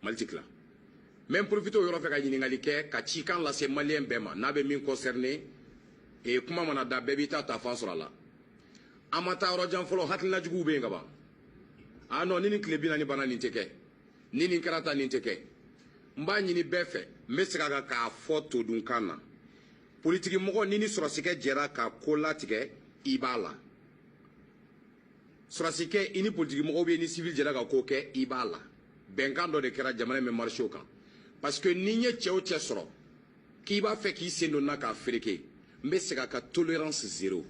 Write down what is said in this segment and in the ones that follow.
Malitikla. Même profito yoro fe ka ɲiningali kɛ ka cikan lase malien bɛɛ ma n'a bɛ min concerné et kuma mana da bɛɛ b'i ta fan sɔrɔ a la. An ma taa yɔrɔ jan fɔlɔ hakilina juguw bɛ yen ka ban. Ah non ni tile 40 banna nin tɛ kɛ. Ni nin kɛra tan nin tɛ kɛ. N b'a ɲini bɛɛ fɛ n bɛ segin a kan k'a fɔ todunkan na. Politiki mɔgɔ ni sɔrɔsikɛ jɛra ka ko latigɛ i b'a la. Sɔrɔsikɛ i ni politiki mɔgɔw bɛ ni civil jɛra ka ko kɛ i b'a la. Bɛnkan dɔ de kɛra jamana in bɛ marché o kan. Parce que ni ye cɛ o cɛ sɔrɔ k'i b'a fɛ k'i sen don na k'a fereke n bɛ segin a kan tolérance zéro.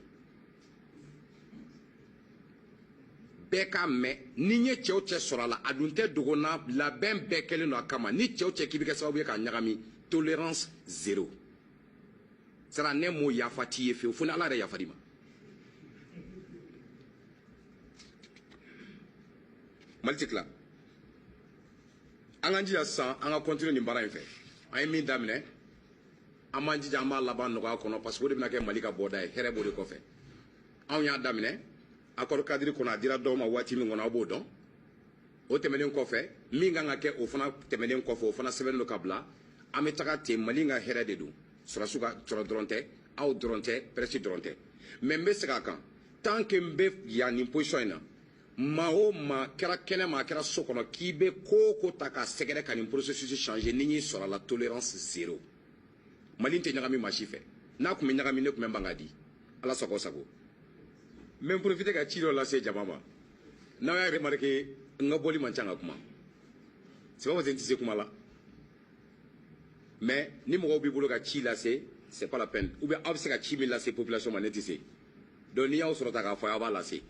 Bɛɛ k'a mɛn ni ye cɛ o cɛ sɔrɔ a la a dun tɛ dogo na labɛn bɛɛ kɛlen don a kama ni cɛ o cɛ k'i bɛ kɛ sababu ye k'a ɲagami tolérance zéro. Sara ne m'o yafa t'i ye fewu fo ni Ala yɛrɛ yafa d'i ma. Malitikla. An k'an jija sisan an ka continuer nin baara in fɛ. An ye min daminɛ an b'an jija an b'a laban nɔgɔya kɔnɔ parce que o de bɛna kɛ Mali ka bɔda ye hɛrɛ b'o de kɔfɛ. Anw y'a daminɛ accord cadre kɔnɔ a dira dɔw ma waati min kɔnɔ aw b'o dɔn. O tɛmɛnen kɔfɛ min kan ka kɛ o fana tɛmɛnen kɔfɛ o fana sɛbɛnnen don ka bila an bɛ taga ten Mali ka hɛrɛ de don. Sɔrɔsiw ka sɔrɔ dɔrɔn tɛ aw dɔrɔn tɛ presse dɔrɔn tɛ. Mais n bɛ segin a kan tant que n bɛ yan nin position in na maa o maa kɛra kɛnɛ ma a kɛra so kɔnɔ k'i bɛ ko o ko ta k'a sɛgɛrɛ ka nin processus changer ni y'i sɔrɔ a la tolérance zéro. Mali tɛ ɲagami maa si fɛ n'a tun bɛ ɲagami ne tun bɛ ban k'a di Ala sago sago. N bɛ n profiter ka ci dɔ lase jama ma n'aw y'a remarqué n ka bɔli man ca ka kuma c'est pas parce que n tɛ se kuma la mais ni mɔgɔw b'i bolo ka ci lase c'est pas la peine ou bien aw bɛ se ka ci min lase population ma ne tɛ se donc n'i y'aw sɔrɔ ta k'a fɔ aw b'a lase.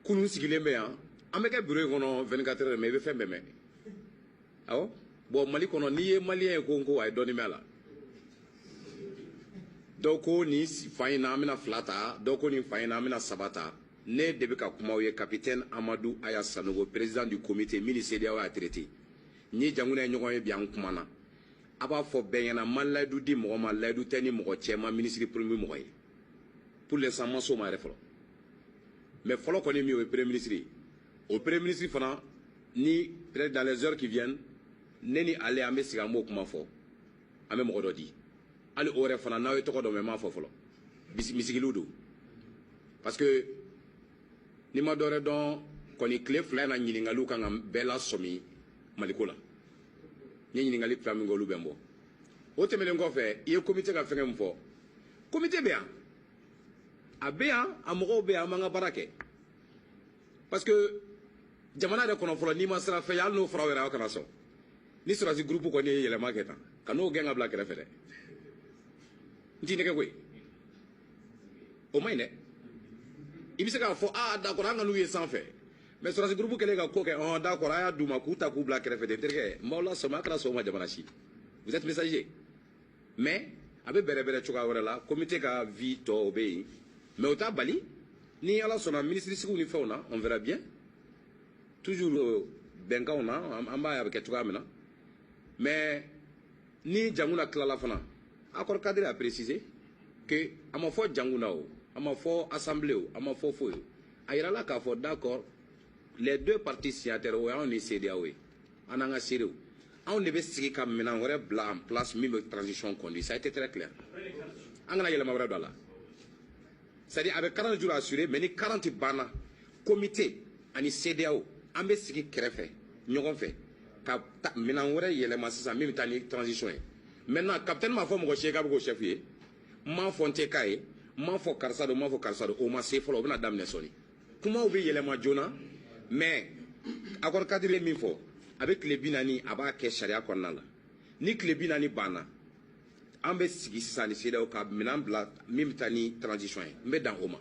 Kunun sigilen bɛ yan an bɛ kɛ bureau in kɔnɔ 24 heures mais i bɛ fɛn bɛɛ mɛn awɔ bon Mali kɔnɔ n'i ye malien ye ko n ko a ye dɔɔnin mɛn a la dɔw ko nin fan in na an bɛna 2 ta dɔw ko nin fan in na an bɛna 3 ta ne de bɛ ka kuma aw ye capitaine Amadou Aya Sanogo président du comité min ni CEDEAO y'a traité n ye jankunɛ ɲɔgɔn ye bi an kumana a b'a fɔ bɛɛ ɲɛna ma layidu di mɔgɔ ma layidu tɛ ni mɔgɔ cɛ ma ministre premier mɔgɔ ye pour l'instant ma s'o ma yɛrɛ fɔlɔ. Mais fɔlɔ kɔni min o ye premier ministre ye o premier ministre fana ni peut-être dans les heures qui viennent ne ni ale an bɛ sigi an b'o kuma fɔ an bɛ mɔgɔ dɔ di hali o yɛrɛ fana n'aw ye tɔgɔ dɔn mais n m'a fɔ fɔlɔ misigiliw don parce que ni ma dɔ wɛrɛ dɔn kɔni tile 2 in na ɲininkaliw kan ka bɛɛ lasɔmi Maliko la n ye ɲininkali 2 min kɛ olu bɛ n bɔ o tɛmɛnen kɔfɛ i ye comité ka fɛngɛ min fɔ comité bɛ yan. A bɛ yan a mɔgɔw bɛ yan an b'an ka baara kɛ parce que jamana yɛrɛ kɔnɔ fɔlɔ n'i ma sira fɛ hali n'o fɔra aw yɛrɛ aw kana sɔn ni sɔrɔsi groupe kɔni ye yɛlɛma kɛ tan ka n'o gɛn ka bila kɛrɛfɛ dɛ n t'i nɛgɛ koyi o ma ɲi dɛ i bɛ se k'a fɔ d'accord an ka n'u ye sanfɛ mais sɔrɔsi groupe kɛlen ka ko kɛ d'accord a y'a d'u ma k'u ta k'u bila kɛrɛfɛ de n terikɛ n b'aw lasɔmi a kana sɔn o ma jamana si vous êtes messager mais a bɛ bɛrɛbɛrɛ cogoya wɛrɛ la comité ka vie tɔ o bɛ yen. Mais au Tabali, ni ala sona ministre sigu ni fauna, on verra bien. Toujours benga on a, amba avec tout amena. Mais ni janguna klala fana. Accord cadre a précisé que à ma foi janguna o, à ma foi assemblée o, à ma foi fo. Ayira la ka fo d'accord les deux parties signataires o on est CEDEAO. On a CEDEAO. On ne veut sigi ka mena wore bla en place même transition conduit. Ça a été très clair. Angana yela mawra do la. C'est-à-dire avec 40 jours assurés, mais ni 40 bana, comité, ani CEDEAO, on va sigi kɛrɛfɛ, ɲɔgɔn fɛ, ka minɛn wɛrɛ yɛlɛma sisan min bɛ taa ni transition ye. Maintenant, capitaine m'a fɔ mɔgɔ si ye k'a bɛ k'o chef ye, n m'a fɔ n tɛ k'a ye, n m'a fɔ karisa don, n m'a fɔ karisa don, o ma se fɔlɔ, o bɛna daminɛ sɔɔni. Kumaw bɛ yɛlɛma joona, mais accord cadre ye min fɔ, a bɛ tile 40 a b'a kɛ sariya kɔnɔna la. Ni tile 40 banna, an bɛ sigi sisan ni CEDEAO ka minɛn bila min bɛ taa ni transition ye n bɛ dan o ma